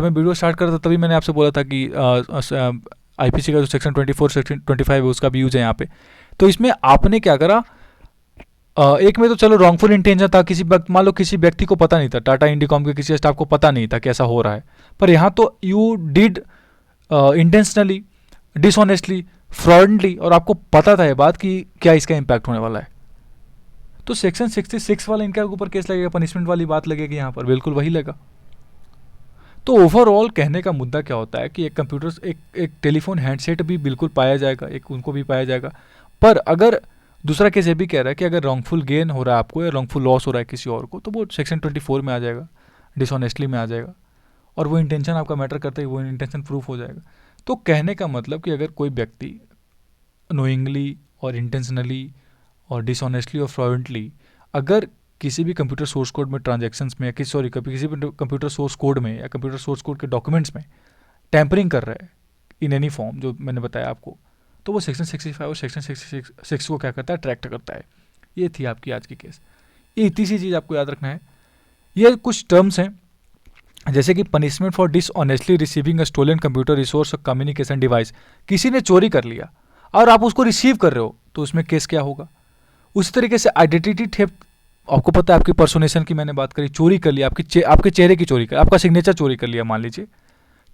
मैं वीडियो स्टार्ट कर रहा था तभी मैंने आपसे बोला था कि IPC का जो सेक्शन 24 सेक्शन 25 है उसका भी यूज है यहाँ पे. तो इसमें आपने क्या करा, एक में तो चलो रॉन्गफुल इंटेंशन था, किसी मान लो किसी व्यक्ति को पता नहीं था, टाटा इंडिकॉम के किसी स्टाफ को पता नहीं था कि ऐसा हो रहा है, पर यहाँ तो यू डिड इंटेंशनली, डिसऑनेस्टली, फ्रॉडली, और आपको पता था ये बात कि क्या इसका इम्पैक्ट होने वाला है. तो सेक्शन 66 वाला इनके ऊपर केस लगेगा, पनिशमेंट वाली बात लगेगी यहाँ पर, बिल्कुल वही लगा। तो ओवरऑल कहने का मुद्दा क्या होता है कि एक कंप्यूटर एक टेलीफोन हैंडसेट भी बिल्कुल पाया जाएगा, एक उनको भी पाया जाएगा। पर अगर दूसरा केस ये भी कह रहा है कि अगर रॉन्गफुल गेन हो रहा है आपको या रॉन्गफुल लॉस हो रहा है किसी और को, तो वो सेक्शन 24 में आ जाएगा, डिसऑनेस्टली में आ जाएगा, और वो इंटेंशन आपका मैटर करता है, वो इंटेंशन प्रूफ हो जाएगा। तो कहने का मतलब कि अगर कोई व्यक्ति नोइंगली और इंटेंशनली और डिसऑनेस्टली और फ्रॉडेंटली अगर किसी भी कंप्यूटर सोर्स कोड में ट्रांजैक्शंस में या किसी भी कंप्यूटर सोर्स कोड में या कंप्यूटर सोर्स कोड के डॉक्यूमेंट्स में टैंपरिंग कर रहा है इन एनी फॉर्म जो मैंने बताया आपको, तो वो सेक्शन 65 और सेक्शन 66 को क्या करता है, ट्रैक्ट करता है। ये थी आपकी आज की केस। ये इतनी सी चीज़ आपको याद रखना है। ये कुछ टर्म्स हैं जैसे कि punishment for dishonestly receiving a stolen computer resource और कम्युनिकेशन डिवाइस। किसी ने चोरी कर लिया और आप उसको रिसीव कर रहे हो तो उसमें केस क्या होगा। उसी तरीके से आइडेंटिटी थेफ्ट, आपको पता है आपकी पर्सोनेशन की मैंने बात करी, चोरी कर लिया, आपके चेहरे की चोरी कर, आपका सिग्नेचर चोरी कर लिया मान लीजिए,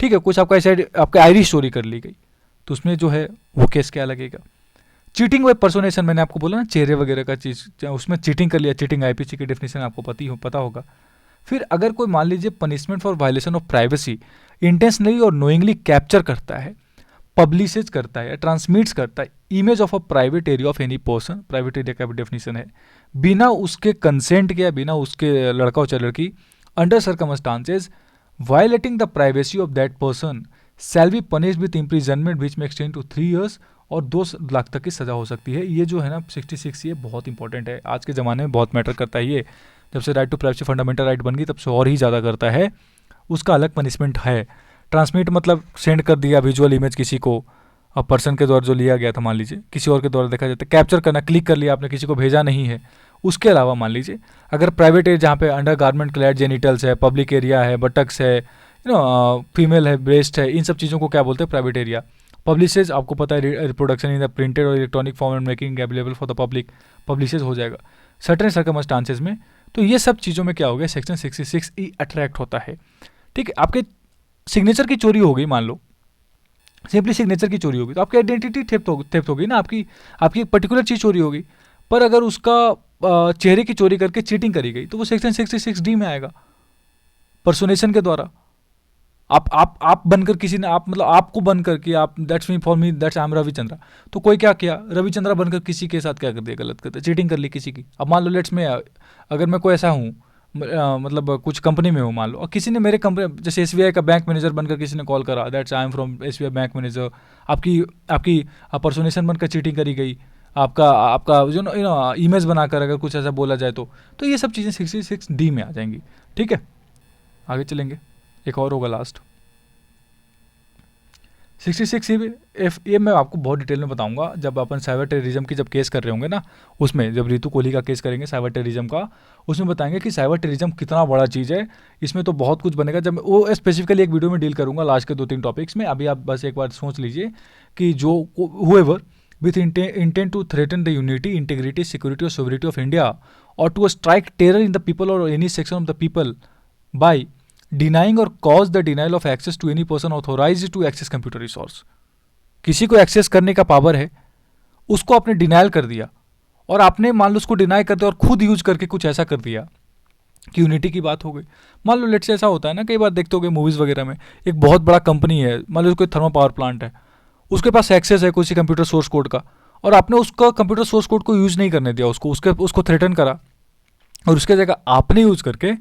ठीक है, कुछ आपका ऐसे आपका आइरिश चोरी कर ली गई, तो उसमें जो है वो केस क्या लगेगा। चीटिंग बाय पर्सोनेशन, मैंने आपको बोला ना चेहरे वगैरह का चीज़, उसमें चीटिंग कर लिया, चीटिंग आईपीसी की डेफिनेशन आपको पता होगा। फिर अगर कोई मान लीजिए punishment for violation of privacy intentionally और नोइंगली कैप्चर करता है, पब्लिशेज करता है या ट्रांसमिट्स करता है image of a private area of any person, private area का भी डेफिनेशन है, बिना उसके कंसेंट के या बिना उसके लड़का और लड़की, under circumstances violating the privacy of that person shall be punish with imprisonment which may extend to 3 years और 2 लाख तक की सजा हो सकती है। ये जो है ना 66, ये बहुत इंपॉर्टेंट है, आज के ज़माने में बहुत मैटर करता है ये। जब से right to privacy fundamental right बन गई तब से और ही ज़्यादा करता है, उसका अलग पनिशमेंट है। ट्रांसमिट मतलब सेंड कर दिया विजुअल इमेज किसी को, अब पर्सन के द्वारा जो लिया गया था मान लीजिए, किसी और के द्वारा देखा जाता है। कैप्चर करना, क्लिक कर लिया आपने, किसी को भेजा नहीं है। उसके अलावा मान लीजिए अगर प्राइवेट एरिया जहाँ पे अंडर गारमेंट क्लैड जेनिटल्स है, पब्लिक एरिया है, बटक्स है, फीमेल है, ब्रेस्ट है, इन सब चीज़ों को क्या बोलते हैं, प्राइवेट एरिया। पब्लिशेज आपको पता है रिप्रोडक्शन इन द प्रिंटेड और electronic form and making available for the public, publishes हो जाएगा सर्टेन सर्कमस्टांसेस में। तो ये सब चीज़ों में क्या हो गया, सेक्शन 66 अट्रैक्ट होता है। ठीक है, आपके सिग्नेचर की चोरी हो गई मान लो, सिंपली सिग्नेचर की चोरी होगी तो आपकी आइडेंटिटी थेफ्ट होगी ना, आपकी एक पर्टिकुलर चीज़ चोरी होगी। पर अगर उसका चेहरे की चोरी करके चीटिंग करी गई तो वो सेक्शन 66D में आएगा, पर्सोनेशन के द्वारा। आप बनकर किसी ने, आप मतलब आपको बनकर कि आप that's me for me that's I am Ravichandra, तो कोई क्या किया, रविचंद्रा बनकर किसी के साथ क्या कर दिया, गलत कर दिया, चीटिंग कर ली किसी की। अब मान लो लेट्स में अगर मैं कोई ऐसा हूँ मतलब कुछ कंपनी में हूँ मान लो, और किसी ने मेरे कंपनी जैसे SBI का बैंक मैनेजर बनकर किसी ने कॉल करा, that's I am from SBI bank manager, आपकी पर्सोनेशन बनकर चीटिंग करी गई, आपका जो नो इमेज बनाकर अगर कुछ ऐसा बोला जाए तो ये सब चीज़ें 66D में आ जाएंगी। ठीक है, आगे चलेंगे, एक और होगा लास्ट 66 ये मैं आपको बहुत डिटेल में बताऊंगा जब अपन साइबर टेररिज्म की जब केस कर रहे होंगे ना, उसमें जब रितु कोहली का केस करेंगे साइबर टेररिज्म का, उसमें बताएंगे कि साइबर टेररिज्म कितना बड़ा चीज़ है। इसमें तो बहुत कुछ बनेगा, जब वो स्पेसिफिकली एक वीडियो में डील करूंगा लास्ट के 2-3 टॉपिक्स में। अभी आप बस एक बार सोच लीजिए कि जो whoever with intent to threaten the unity, integrity, security और सोवरिटी ऑफ इंडिया और to strike terror in the people और any section of the people by denying और cause the denial of access to any person authorised to access computer resource. किसी को access करने का power है, उसको आपने डिनाइल कर दिया और आपने मान लो उसको डिनाई कर दिया और खुद यूज करके कुछ ऐसा कर दिया कि यूनिटी की बात हो गई। मान लो लेट से ऐसा होता है ना, कई बार देखते होगे मूवीज़ वगैरह में, एक बहुत बड़ा कंपनी है, मान लो कोई थर्मल पावर प्लांट है, उसके पास एक्सेस है किसी कंप्यूटर सोर्स कोड का, और आपने उसका कंप्यूटर सोर्स कोड को यूज नहीं करने दिया, उसको थ्रेटन करा, और उसके जगह आपने यूज करके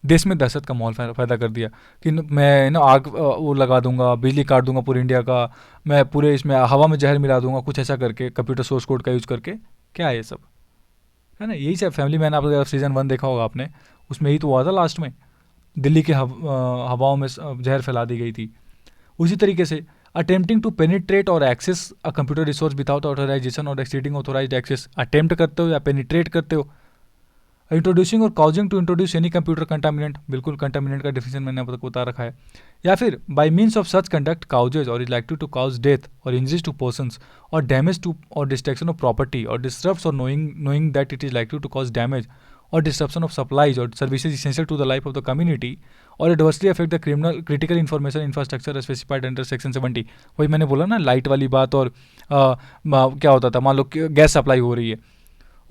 देश में दहशत का माहौल पैदा कर दिया कि मैं ना आग वो लगा दूंगा, बिजली काट दूंगा पूरे इंडिया का, मैं पूरे इसमें हवा में जहर मिला दूंगा, कुछ ऐसा करके कंप्यूटर सोर्स कोड का यूज करके। क्या है ये सब, है ना, यही सब फैमिली मैन आप सीजन 1 देखा होगा आपने, उसमें ही तो हुआ था लास्ट में, दिल्ली के हवाओं में जहर फैला दी गई थी। उसी तरीके से अटेम्प्टिंग टू पेनिट्रेट और access a computer resource without authorisation और एक्सीडिंग ऑथोराइज्ड एक्सेस, अटेम्प्ट करते हो या पेनिट्रेट करते हो। इंट्रोड्यूसिंग और causing to introduce any computer contaminant, बिल्कुल कंटामिनेंट का डिफिनेशन मैंने आपको बता रखा है। या फिर by means of such conduct causes और is likely to cause death और इंजरीज टू पर्सन्स और डैमेज टू और डिस्ट्रक्शन ऑफ प्रॉपर्टी और डिस्टर्ब्स और knowing that it is likely to cause damage और डिस्ट्रप्शन ऑफ सप्लाईज और services essential to the life of the community और adversely affect the critical information infrastructure specified under section 70। वही मैंने बोला ना light वाली बात, और क्या होता था, मान लो गैस सप्लाई हो रही है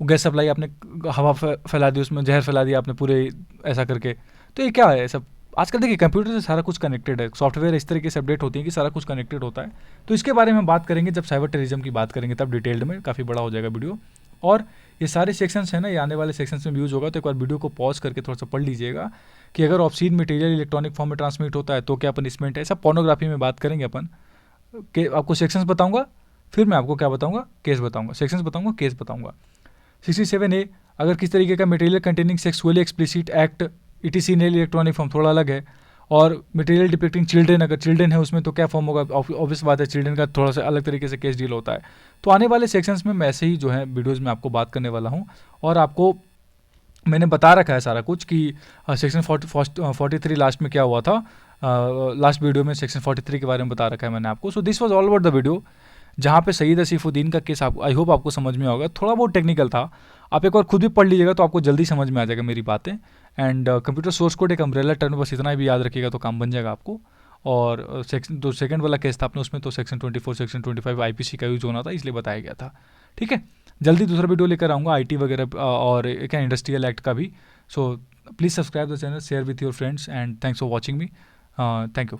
वो गैस सप्लाई आपने हवा फैला दी, उसमें जहर फैला दिया आपने पूरे ऐसा करके। तो ये क्या है सब? आजकल देखिए कंप्यूटर से सारा कुछ कनेक्टेड है, सॉफ्टवेयर इस तरीके से अपडेट होती है कि सारा कुछ कनेक्टेड होता है। तो इसके बारे में बात करेंगे जब साइबर टेररिज्म की बात करेंगे, तब डिटेल्ड में, काफ़ी बड़ा हो जाएगा वीडियो। और ये सारे सेक्शंस हैं ना, ये आने वाले सेक्शंस में यूज होगा, तो एक बार वीडियो को पॉज करके थोड़ा सा पढ़ लीजिएगा कि अगर ऑब्सीन मटेरियल इलेक्ट्रॉनिक फॉर्म में ट्रांसमिट होता है तो क्या पनिशमेंट है। सब पोर्नोग्राफी में बात करेंगे अपन के, आपको सेक्शंस बताऊंगा, फिर मैं आपको क्या बताऊंगा, केस बताऊंगा। सेक्शंस बताऊंगा, केस बताऊंगा। 67A, अगर किस तरीके का material containing sexually explicit act ETC nail electronic form, थोड़ा अलग है। और मटेरियल डिपिक्टिंग चिल्ड्रेन, अगर चिल्ड्रेन है उसमें तो क्या फॉर्म होगा, ऑब्वियस बात है चिल्ड्रेन का थोड़ा सा अलग तरीके से केस डील होता है। तो आने वाले सेक्शंस में मैं ऐसे ही जो है वीडियोज़ में आपको बात करने वाला हूँ। और आपको मैंने बता रखा है सारा कुछ कि सेक्शन 43 लास्ट में क्या हुआ था। लास्ट वीडियो में सेक्शन 43 के बारे में बता रखा है मैंने आपको। So this was all about the video, जहाँ पे सईद सैफुद्दीन का केस आप, आई होप आपको समझ में होगा। थोड़ा बहुत टेक्निकल था, आप एक बार खुद भी पढ़ लीजिएगा तो आपको जल्दी समझ में आ जाएगा मेरी बातें। एंड कंप्यूटर सोर्स कोड एक अम्ब्रेला टर्म, बस इतना भी याद रखिएगा तो काम बन जाएगा आपको। और सेक्शन जो सेकंड वाला केस था आपने, उसमें तो सेक्शन 24 सेक्शन 25 IPC का यूज होना था, इसलिए बताया गया था। ठीक है, जल्दी दूसरा वीडियो लेकर आऊँगा IT वगैरह और क्या इंडस्ट्रियल एक्ट का भी। So please subscribe the channel, share with your friends, and thanks for watching me. Thank you.